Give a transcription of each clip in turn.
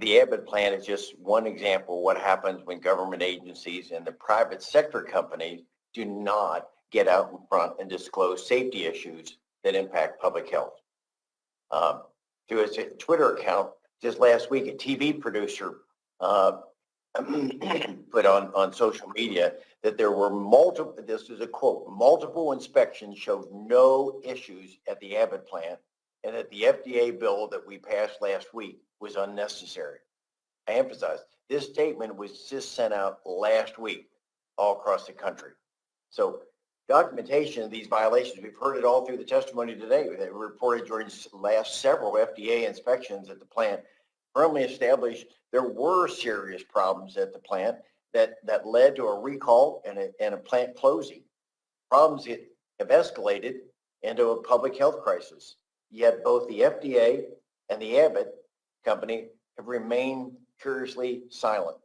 the Abbott plant is just one example of what happens when government agencies and the private sector companies do not get out in front and disclose safety issues that impact public health. Through his Twitter account, just last week, a TV producer put on social media that there were multiple, this is a quote, multiple inspections showed no issues at the Abbott plant, and that the FDA bill that we passed last week was unnecessary. I emphasize, this statement was just sent out last week all across the country. So documentation of these violations, we've heard it all through the testimony today. They were reported during the last several FDA inspections at the plant, firmly established there were serious problems at the plant that led to a recall and a plant closing. Problems that have escalated into a public health crisis. Yet both the FDA and the Abbott company have remained curiously silent.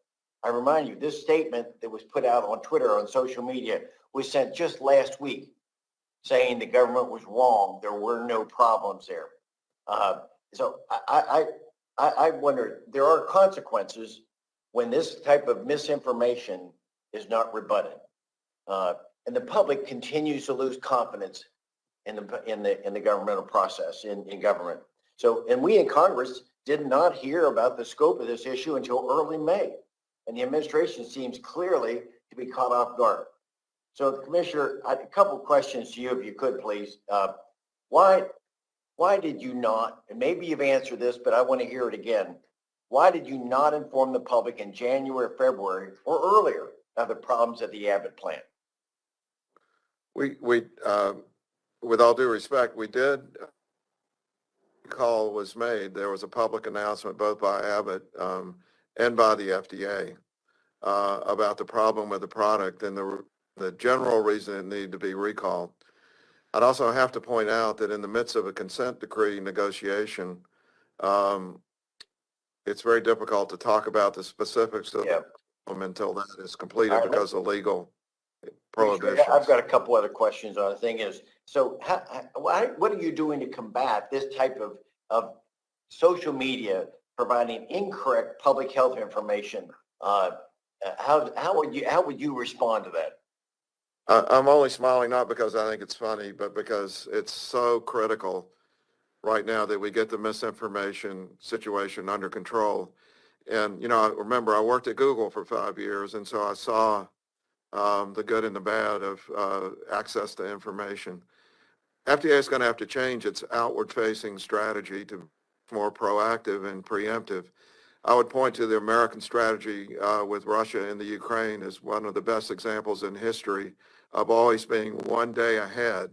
I remind you, this statement that was put out on Twitter, on social media, was sent just last week saying the government was wrong. There were no problems there. So I wonder, there are consequences when this type of misinformation is not rebutted. And the public continues to lose confidence in the governmental process, in government. So, and we in Congress did not hear about the scope of this issue until early May. And the administration seems clearly to be caught off guard. So, Commissioner, a couple of questions to you, if you could, please. Why did you not, and maybe you've answered this, but I want to hear it again. Why did you not inform the public in January, February, or earlier of the problems at the Abbott plant? We with all due respect, we did. Call was made. There was a public announcement both by Abbott and by the FDA about the problem with the product and the general reason it needed to be recalled. I'd also have to point out that in the midst of a consent decree negotiation, it's very difficult to talk about the specifics of them until that is completed because of legal prohibitions. I've got a couple other questions on the thing is, so what are you doing to combat this type of social media providing incorrect public health information? How would you respond to that? I'm only smiling not because I think it's funny, but because it's so critical right now that we get the misinformation situation under control. And, you know, I remember I worked at Google for 5 years, and so I saw the good and the bad of access to information. FDA is going to have to change its outward-facing strategy to more proactive and preemptive. I would point to the American strategy with Russia and the Ukraine as one of the best examples in history of always being one day ahead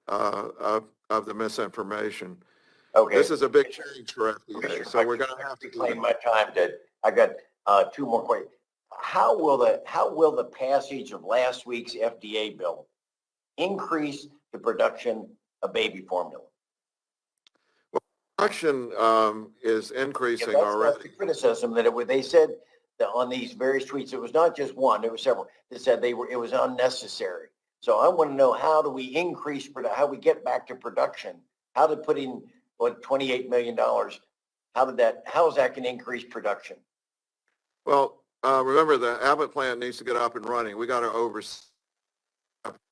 of the misinformation. Okay. This is a big change for FDA, so we're going to have to claim my time. I got two more questions. How will the passage of last week's FDA bill increase the production of baby formula? Well, production is increasing already. That's the criticism that they said that on these various tweets, it was not just one, there were several that said it was unnecessary. So I want to know, how do we increase, how we get back to production? How to put in $28 million? How is that going to increase production? Well, remember the Abbott plant needs to get up and running. We got to oversee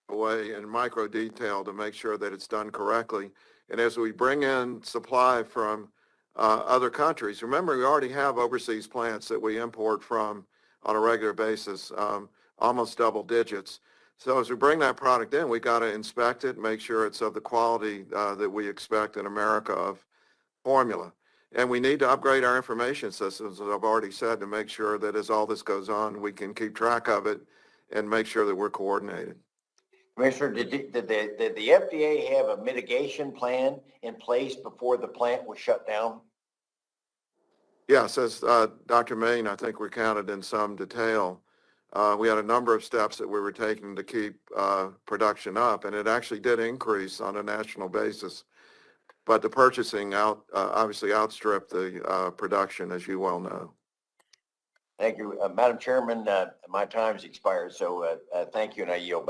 away in micro detail to make sure that it's done correctly. And as we bring in supply from other countries, remember we already have overseas plants that we import from on a regular basis, almost double digits. So as we bring that product in, we got to inspect it, make sure it's of the quality that we expect in America of formula. And we need to upgrade our information systems, as I've already said, to make sure that as all this goes on, we can keep track of it and make sure that we're coordinated. Commissioner, did the FDA have a mitigation plan in place before the plant was shut down? Yes, as Dr. Main, I think, recounted in some detail. We had a number of steps that we were taking to keep production up, and it actually did increase on a national basis. But the purchasing obviously outstripped the production, as you well know. Thank you. Madam Chairman, my time's expired, so thank you, and I yield back.